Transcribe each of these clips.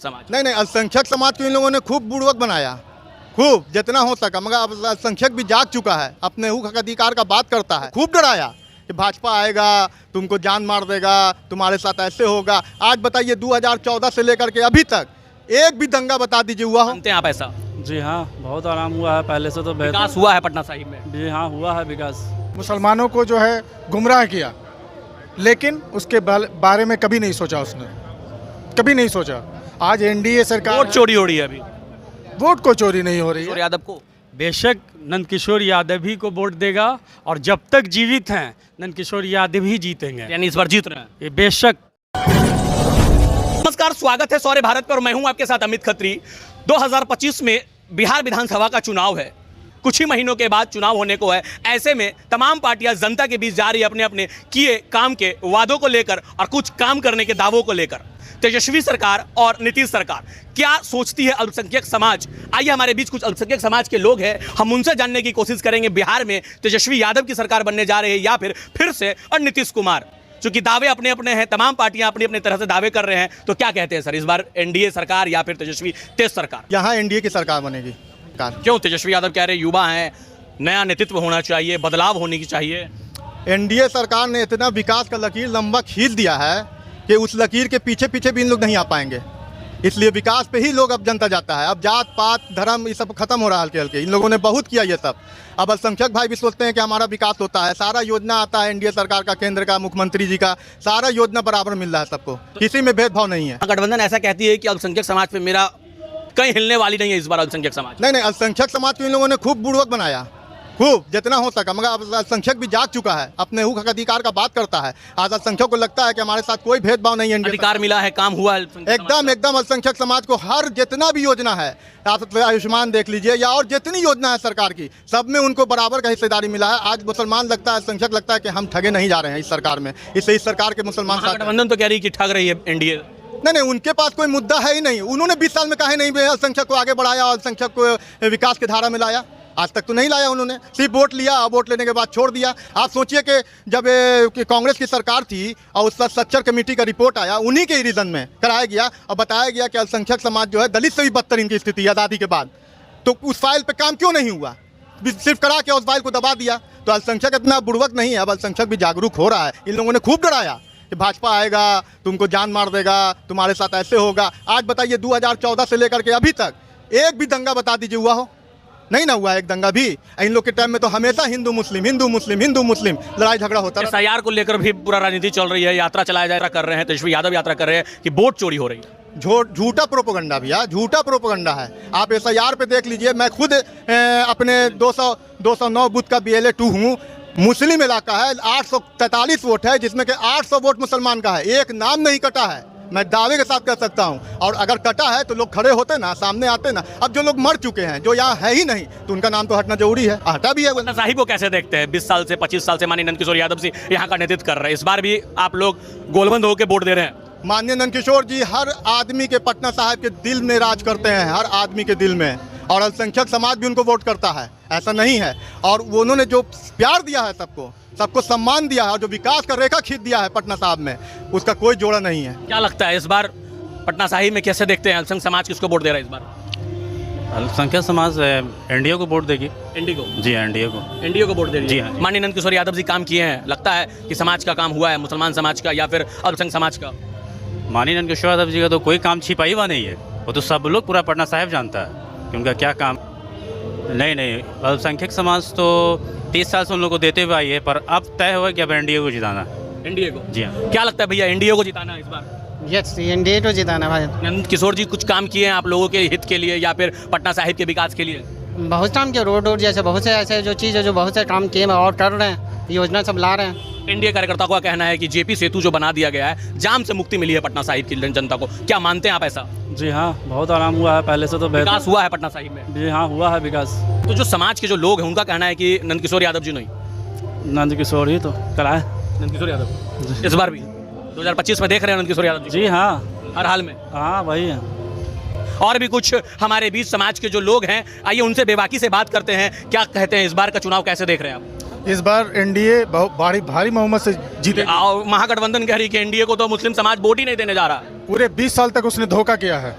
समाज नहीं अल्पसंख्यक समाज को इन लोगों ने खूब बुड़वक बनाया, खूब जितना हो सका, मगर अब अल्पसंख्यक भी जाग चुका है, अपने हक अधिकार का बात करता है। खूब डराया कि भाजपा आएगा तुमको जान मार देगा, तुम्हारे साथ ऐसे होगा। आज बताइए 2014 से लेकर के अभी तक एक भी दंगा बता दीजिए हुआ हो? मानते हैं आप ऐसा? जी हाँ, बहुत आराम हुआ है, पहले से तो बेहतर। विकास हुआ है पटना साहिब में? जी हाँ, हुआ है विकास। मुसलमानों को जो है गुमराह किया, लेकिन उसके बारे में कभी नहीं सोचा उसने, कभी नहीं सोचा। आज एनडीए सरकार वोट चोरी हो रही है अभी वोट को चोरी नहीं हो रही किशोर है। यादव को। बेशक नंदकिशोर यादव ही को वोट देगा और जब तक जीवित हैं नंदकिशोर यादव ही जीतेंगे, यानी इस बार जीत रहे हैं। ये बेशक। नमस्कार, स्वागत है सौर्य भारत पर और मैं हूं आपके साथ अमित खत्री। 2025 में बिहार विधानसभा का चुनाव है, कुछ ही महीनों के बाद चुनाव होने को है। ऐसे में तमाम पार्टियां जनता के बीच जा रही है अपने अपने किए काम के वादों को लेकर और कुछ काम करने के दावों को लेकर। तेजस्वी सरकार और नीतीश सरकार क्या सोचती है अल्पसंख्यक समाज? आइए हमारे बीच कुछ अल्पसंख्यक समाज के लोग हैं, हम उनसे जानने की कोशिश करेंगे बिहार में तेजस्वी यादव की सरकार बनने जा रही है या फिर से और नीतीश कुमार। चूंकि दावे अपने अपने हैं, तमाम पार्टियां अपनी अपनी तरह से दावे कर रहे हैं, तो क्या कहते हैं सर, इस बार एनडीए सरकार या फिर तेजस्वी तेज सरकार? यहाँ एनडीए की सरकार बनेगी। क्यों? तेजस्वी यादव कह रहे युवा हैं, नया नेतृत्व होना चाहिए, बदलाव होने की चाहिए। एनडीए सरकार ने इतना विकास का लकीर लंबा खींच दिया है कि उस लकीर के पीछे पीछे भी इन लोग नहीं आ पाएंगे, इसलिए विकास पे ही लोग अब जनता जाता है। अब जात पात धर्म ये सब खत्म हो रहा है हल्के हल्के। इन लोगों ने बहुत किया ये सब। अब अल्पसंख्यक भाई भी सोचते हैं कि हमारा विकास होता है, सारा योजना आता है एनडीए सरकार का, केंद्र का, मुख्यमंत्री जी का, सारा योजना बराबर मिल रहा है सबको, किसी में भेदभाव नहीं है। गठबंधन ऐसा कहती है कि अल्पसंख्यक समाज पे मेरा कहीं हिलने वाली नहीं है इस बार अल्पसंख्यक समाज। नहीं अल्पसंख्यक समाज को इन लोगों ने खूब बुड़वक बनाया, खूब जितना हो सका, मगर अब अल्पसंख्यक भी जाग चुका है, अपने हक अधिकार का बात करता है। आज अल्पसंख्यक को लगता है कि हमारे साथ कोई भेदभाव नहीं है। अधिकार मिला है, काम हुआ है एकदम अल्पसंख्यक समाज को हर जितना भी योजना है, आप आयुष्मान देख लीजिए या और जितनी योजना है सरकार की, सब में उनको बराबर का हिस्सेदारी मिला है। आज मुसलमान लगता है, अल्पसंख्यक लगता है कि हम ठगे नहीं जा रहे हैं इस सरकार में, इसलिए इस सरकार के मुसलमान गठबंधन तो कह रही है कि ठग रही है एनडीए। नहीं उनके पास कोई मुद्दा है ही नहीं। उन्होंने 20 साल में काहे नहीं अल्पसंख्यक को आगे बढ़ाया, अल्पसंख्यक को विकास की धारा में लाया? आज तक तो नहीं लाया उन्होंने, सिर्फ वोट लिया, वोट लेने के बाद छोड़ दिया। आप सोचिए कि जब कांग्रेस की सरकार थी और उसका स्ट्रक्चर कमेटी का रिपोर्ट आया, उन्हीं के रीजन में कराया गया और बताया गया कि अल्पसंख्यक समाज जो है दलित से भी बदतर इनकी स्थिति है आज़ादी के बाद। तो उस फाइल पे काम क्यों नहीं हुआ? सिर्फ करा के उस फाइल को दबा दिया। तो अल्पसंख्यक इतना बुड़वक नहीं है, अब अल्पसंख्यक भी जागरूक हो रहा है। इन लोगों ने खूब डराया कि भाजपा आएगा तुमको जान मार देगा, तुम्हारे साथ ऐसे होगा। आज बताइए 2014 से लेकर के अभी तक एक भी दंगा बता दीजिए हुआ हो? नहीं ना हुआ एक दंगा भी। इन लोग के टाइम में तो हमेशा हिंदू मुस्लिम लड़ाई झगड़ा होता है। एसआईआर को लेकर भी पूरा राजनीति चल रही है, यात्रा चलाया जा कर रहे हैं, तेजस्वी यादव यात्रा कर रहे हैं कि वोट चोरी हो रही है। झूठा प्रोपेगेंडा भैया, झूठा प्रोपेगेंडा है। आप एसआईआर पे देख लीजिए, मैं खुद अपने 209 बूथ का BLA 2 हूँ। मुस्लिम इलाका है, 843 वोट है, जिसमें कि 800 वोट मुसलमान का है। एक नाम नहीं कटा है, मैं दावे के साथ कह सकता हूं। और अगर कटा है तो लोग खड़े होते ना, सामने आते ना। अब जो लोग मर चुके हैं, जो यहाँ है ही नहीं, तो उनका नाम तो हटना जरूरी है, हटा भी है। पटना साहिब को कैसे देखते हैं? 20 साल से 25 साल से माननीय नंदकिशोर यादव जी यहाँ का नेतृत्व कर रहे हैं, इस बार भी आप लोग गोलबंद होकर वोट दे रहे हैं। माननीय नंदकिशोर जी हर आदमी के, पटना साहिब के दिल में राज करते हैं, हर आदमी के दिल में। और अल्पसंख्यक समाज भी उनको वोट करता है, ऐसा नहीं है। और उन्होंने जो प्यार दिया है सबको सम्मान दिया है और जो विकास का रेखा खींच दिया है पटना साहिब में, उसका कोई जोड़ा नहीं है। क्या लगता है इस बार पटना साहिब में कैसे देखते हैं अल्पसंख्यक समाज किसको वोट दे रहा है इस बार? अल्पसंख्यक समाज एनडीए को वोट देगी। एनडीए को? जी एनडीए को वोट दे रही है। जी हाँ। माननीय नंदकिशोर यादव जी काम किए हैं, लगता है कि समाज का काम हुआ है, मुसलमान समाज का या फिर अल्पसंख्यक समाज का? माननीय नंदकिशोर यादव जी का तो कोई काम छिपाई हुआ नहीं है, वो तो सब लोग पूरा पटना साहिब जानता है कि उनका क्या काम। नहीं अल्पसंख्यक समाज तो 30 साल से उन लोग को देते हुए आई है, पर अब तय हुआ कि अब एनडीए को जिताना। एनडीए को? जी हाँ। क्या लगता है भैया, एनडीए को जिताना है इस बार? यस, एनडीए को जिताना भाई। नंदकिशोर जी कुछ काम किए हैं आप लोगों के हित के लिए या फिर पटना साहिब के विकास के लिए? बहुत काम किया, रोड जैसे बहुत से ऐसे जो चीज़ है, जो बहुत से काम किए और कर रहे हैं, योजना सब ला रहे हैं। एनडीए कार्यकर्ताओं का कहना है कि जेपी सेतु जो बना दिया गया है, जाम से मुक्ति मिली है पटना साहिब की जनता को। क्या मानते हैं आप ऐसा? जी हाँ, बहुत आराम हुआ है, पहले से तो बेहतर। विकास हुआ है पटना साहिब में? जी हाँ, हुआ है विकास। तो जो समाज के जो लोग हैं उनका कहना है कि नंदकिशोर यादव जी नहीं, नंदकिशोर ही तो कराए। नंदकिशोर यादव इस बार भी 2025 में देख रहे हैं नंदकिशोर यादव जी? जी हाँ, हर हाल में। हाँ वही है। और भी कुछ हमारे बीच समाज के जो लोग हैं, आइए उनसे बेबाकी से बात करते हैं। क्या कहते हैं, इस बार का चुनाव कैसे देख रहे हैं आप? इस बार एनडीए बहुत भारी बहुमत से जीते। महागठबंधन कह रही है कि एनडीए को तो मुस्लिम समाज वोट ही नहीं देने जा रहा। पूरे 20 साल तक उसने धोखा किया है।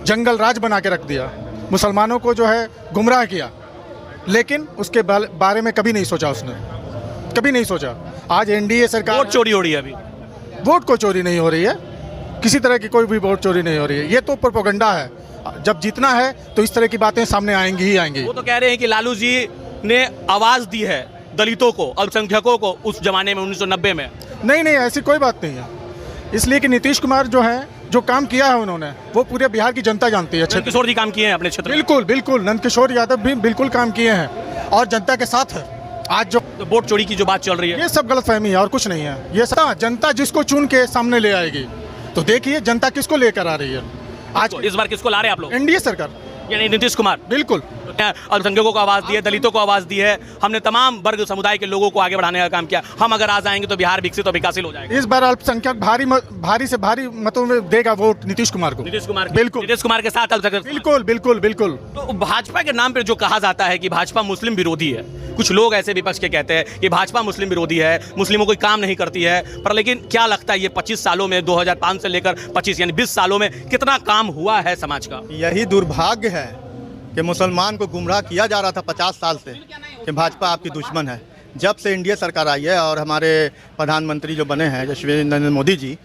जंगल राज बना के रख दिया, मुसलमानों को जो है गुमराह किया, लेकिन उसके बारे में कभी नहीं सोचा उसने, कभी नहीं सोचा। आज एनडीए सरकार, वोट चोरी हो रही है अभी। वोट को चोरी नहीं हो रही है, किसी तरह की कोई भी वोट चोरी नहीं हो रही है, ये तो प्रोपेगेंडा है। जब जीतना है तो इस तरह की बातें सामने आएंगी ही आएंगी। वो तो कह रहे हैं कि लालू जी ने आवाज़ दी है दलितों को, अल्पसंख्यकों को उस जमाने में 1990 में। नहीं, ऐसी कोई बात नहीं है, इसलिए कि नीतीश कुमार जो है, जो काम किया है उन्होंने, वो पूरे बिहार की जनता जानती है। किशोर जी काम किए हैं अपने क्षेत्र में। बिल्कुल नंदकिशोर यादव भी बिल्कुल काम किए हैं और जनता के साथ है। आज जो तो वोट चोरी की जो बात चल रही है, ये सब गलतफहमी है और कुछ नहीं है। ये सब जनता जिसको चुन के सामने ले आएगी, तो देखिए जनता किसको लेकर आ रही है। आज तो इस बार किसको ला रहे हैं आप लोग? एनडीए सरकार, यानी नीतीश कुमार। बिल्कुल। अल्पसंख्यकों को आवाज़ दी है, दलितों को आवाज़ दी है, हमने तमाम वर्ग समुदाय के लोगों को आगे बढ़ाने का काम किया। हम अगर आ जाएंगे तो बिहार विकसित और विकासशील हो जाएगा। इस बार अल्पसंख्यक भारी से भारी मतों में देगा वोट नीतीश कुमार को। नीतीश कुमार, बिल्कुल। नीतीश कुमार के साथ अल्पसंख्यक। बिल्कुल। तो भाजपा के नाम पर जो कहा जाता है कि भाजपा मुस्लिम विरोधी है, कुछ लोग ऐसे विपक्ष के कहते हैं कि भाजपा मुस्लिम विरोधी है, मुस्लिमों कोई काम नहीं करती है, पर लेकिन क्या लगता है ये 25 सालों में, 2005 से लेकर 25 यानी 20 सालों में कितना काम हुआ है समाज का? यही दुर्भाग्य है कि मुसलमान को गुमराह किया जा रहा था 50 साल से कि भाजपा आपकी दुश्मन है। जब से एनडीए सरकार आई है और हमारे प्रधानमंत्री जो बने हैं यशस्वी नरेंद्र मोदी जी,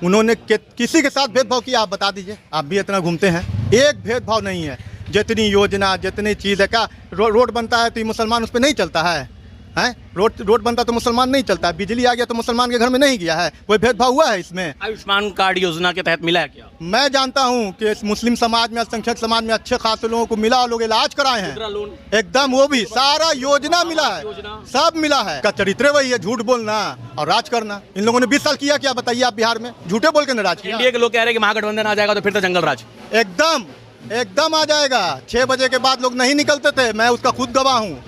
उन्होंने किसी के साथ भेदभाव किया? आप बता दीजिए, आप भी इतना घूमते हैं, एक भेदभाव नहीं है। जितनी योजना, जितनी चीज़ है, क्या रोड बनता है तो ये मुसलमान उस पर नहीं चलता है? रोड बनता तो मुसलमान नहीं चलता है, बिजली आ गया तो मुसलमान के घर में नहीं गया है, कोई भेदभाव हुआ है इसमें? आयुष्मान कार्ड योजना के तहत मिला है क्या? मैं जानता हूं कि मुस्लिम समाज में, अल्पसंख्यक समाज में अच्छे खासे लोगों को मिला, लोग इलाज कराए हैं एकदम, वो भी सारा योजना मिला है, सब मिला है। का चरित्र वही है, झूठ बोलना और राज करना। इन लोगों ने 20 साल किया क्या बताइए आप बिहार में? झूठे बोल के राज किया। इंडिया के लोग कह रहे हैं कि महागठबंधन आ जाएगा तो फिर तो जंगल राज। एकदम आ जाएगा। 6 बजे के बाद लोग नहीं निकलते थे, मैं उसका खुद गवाह हूँ।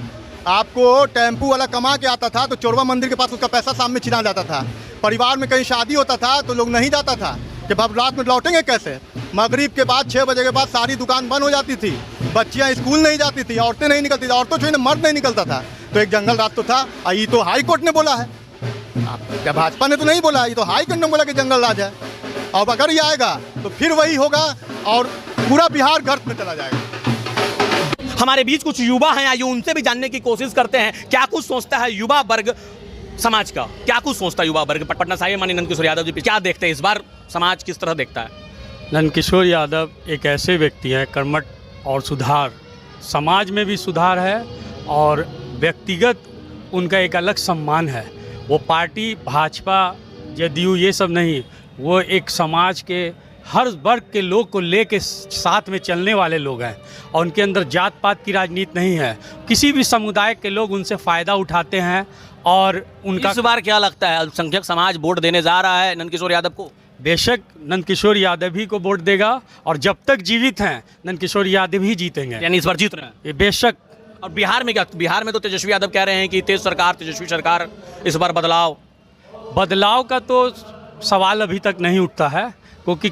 आपको टेम्पू वाला कमा के आता था तो चोरवा मंदिर के पास उसका पैसा शाम में छिना जाता था। परिवार में कहीं शादी होता था तो लोग नहीं जाता था कि बाप रात में लौटेंगे कैसे। मगरिब के बाद 6 बजे के बाद सारी दुकान बंद हो जाती थी, बच्चियां स्कूल नहीं जाती थी, औरतें नहीं निकलती थी, औरतों जो मर्द नहीं निकलता था। तो एक जंगल राज तो था। ये तो हाई कोर्ट ने बोला है, क्या भाजपा ने तो नहीं बोला, ये तो हाई कोर्ट ने बोला कि जंगल राज है। और अगर ये आएगा तो फिर वही होगा और पूरा बिहार गर्त में चला जाएगा। हमारे बीच कुछ युवा हैं, आइए उनसे भी जानने की कोशिश करते हैं क्या कुछ सोचता है युवा वर्ग समाज का, क्या कुछ सोचता है युवा वर्ग। पटना साहिब माननीय नंदकिशोर यादव जी क्या देखते हैं इस बार, समाज किस तरह देखता है? नंदकिशोर यादव एक ऐसे व्यक्ति हैं कर्मठ और सुधार, समाज में भी सुधार है और व्यक्तिगत उनका एक अलग सम्मान है। वो पार्टी भाजपा जदयू ये सब नहीं, वो एक समाज के हर वर्ग के लोग को लेके साथ में चलने वाले लोग हैं और उनके अंदर जात पात की राजनीति नहीं है। किसी भी समुदाय के लोग उनसे फ़ायदा उठाते हैं और उनका। इस बार क्या लगता है अल्पसंख्यक समाज वोट देने जा रहा है नंदकिशोर यादव को? बेशक नंदकिशोर यादव ही को वोट देगा और जब तक जीवित हैं नंदकिशोर यादव ही जीतेंगे। यानी इस बार जीत रहे हैं? ये बेशक। और बिहार में क्या? बिहार में तो तेजस्वी यादव कह रहे हैं कि तेजस्वी सरकार इस बार बदलाव का तो सवाल अभी तक नहीं उठता है, क्योंकि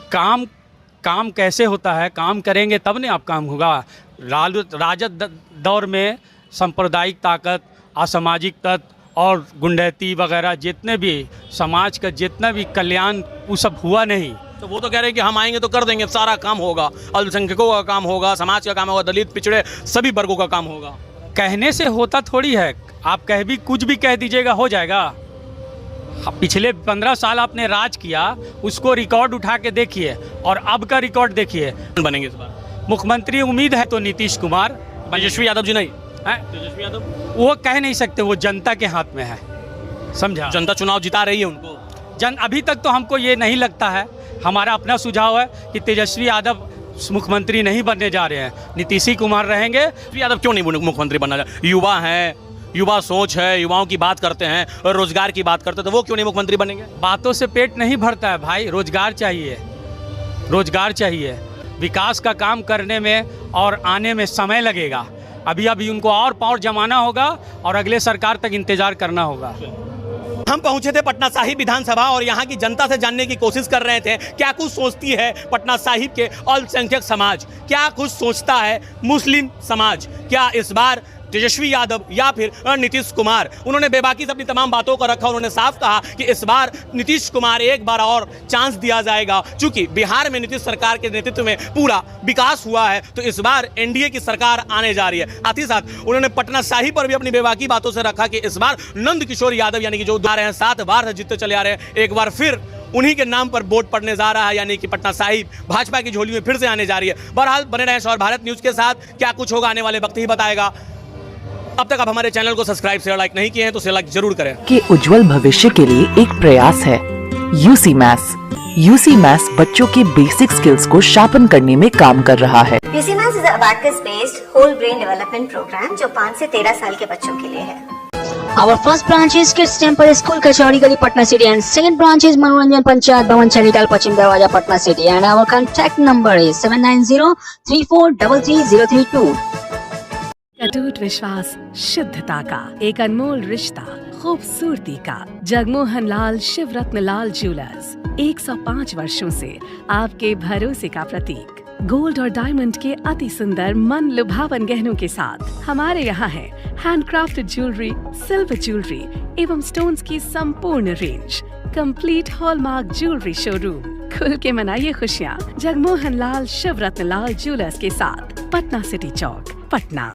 काम कैसे होता है, काम करेंगे तब नहीं आप काम होगा। राजद दौर में सांप्रदायिक ताकत, असामाजिक तत्व और गुंडैती वगैरह जितने भी समाज का जितना भी कल्याण वो सब हुआ नहीं। तो वो तो कह रहे हैं कि हम आएंगे तो कर देंगे, सारा काम होगा, अल्पसंख्यकों का काम होगा, समाज का काम होगा, दलित पिछड़े सभी वर्गों का काम होगा। कहने से होता थोड़ी है, आप कुछ भी कह दीजिएगा हो जाएगा। पिछले 15 साल आपने राज किया, उसको रिकॉर्ड उठा के देखिए और अब का रिकॉर्ड देखिए। बनेंगे इस बार मुख्यमंत्री उम्मीद है तो नीतीश कुमार, तेजस्वी यादव जी नहीं है। तेजस्वी यादव वो कह नहीं सकते, वो जनता के हाथ में है, समझा। जनता चुनाव जिता रही है उनको। अभी तक तो हमको ये नहीं लगता है, हमारा अपना सुझाव है कि तेजस्वी यादव मुख्यमंत्री नहीं बनने जा रहे हैं, नीतीश कुमार रहेंगे। यादव क्यों नहीं मुख्यमंत्री बनना जा रहे? युवा हैं, युवा सोच है, युवाओं की बात करते हैं और रोजगार की बात करते हैं, तो वो क्यों नहीं मुख्यमंत्री बनेंगे? बातों से पेट नहीं भरता है भाई, रोजगार चाहिए, रोजगार चाहिए। विकास का काम करने में और आने में समय लगेगा। अभी उनको और पावर जमाना होगा और अगले सरकार तक इंतजार करना होगा। हम पहुंचे थे पटना साहिब विधानसभा और यहाँ की जनता से जानने की कोशिश कर रहे थे क्या कुछ सोचती है पटना साहिब के अल्पसंख्यक समाज, क्या कुछ सोचता है मुस्लिम समाज, क्या इस बार तेजस्वी यादव या फिर नीतीश कुमार। उन्होंने बेबाकी से अपनी तमाम बातों को रखा। उन्होंने साफ कहा कि इस बार नीतीश कुमार एक बार और चांस दिया जाएगा, क्योंकि बिहार में नीतीश सरकार के नेतृत्व में पूरा विकास हुआ है, तो इस बार एनडीए की सरकार आने जा रही है। साथ ही साथ उन्होंने पटना शाही पर भी अपनी बेबाकी बातों से रखा कि इस बार नंद किशोर यादव यानी कि जो आ रहे हैं 7 बार से जीतते चले आ रहे हैं, एक बार फिर उन्हीं के नाम पर वोट पड़ने जा रहा है, यानी कि पटना साहिब भाजपा की झोली में फिर से आने जा रही है। बहरहाल बने रहें और भारत न्यूज के साथ, क्या कुछ होगा आने वाले वक्त ही बताएगा। अब तक आप हमारे चैनल को सब्सक्राइब शेयर लाइक नहीं किए हैं तो इसे लाइक जरूर करें। के उज्जवल भविष्य के लिए एक प्रयास है यूसी मैथ्स। यूसी मैथ्स बच्चों के बेसिक स्किल्स को शार्पन करने में काम कर रहा है। UC maths is a abacus based whole brain development program जो 5 से 13 साल के बच्चों के लिए है। Our first branch is Kids Temple School, Kachori Gali, Patna City, and second branch is Manoranjan Panchayat Bhavan, Charital, Pachim Darwaja, Patna City, and our contact number is 7903433032. अटूट विश्वास, शुद्धता का एक अनमोल रिश्ता, खूबसूरती का। जगमोहन लाल शिवरत्न लाल ज्वेलर्स 105 वर्षों से आपके भरोसे का प्रतीक। गोल्ड और डायमंड के अति सुंदर मन लुभावन गहनों के साथ हमारे यहाँ है हैंडक्राफ्टेड ज्वेलरी, सिल्वर ज्वेलरी एवं स्टोन्स की संपूर्ण range. Complete hallmark jewellery showroom. खुल के मनाइए खुशियाँ जगमोहन लाल शिवरत्न लाल ज्वेलर्स के साथ, पटना सिटी चौक, पटना।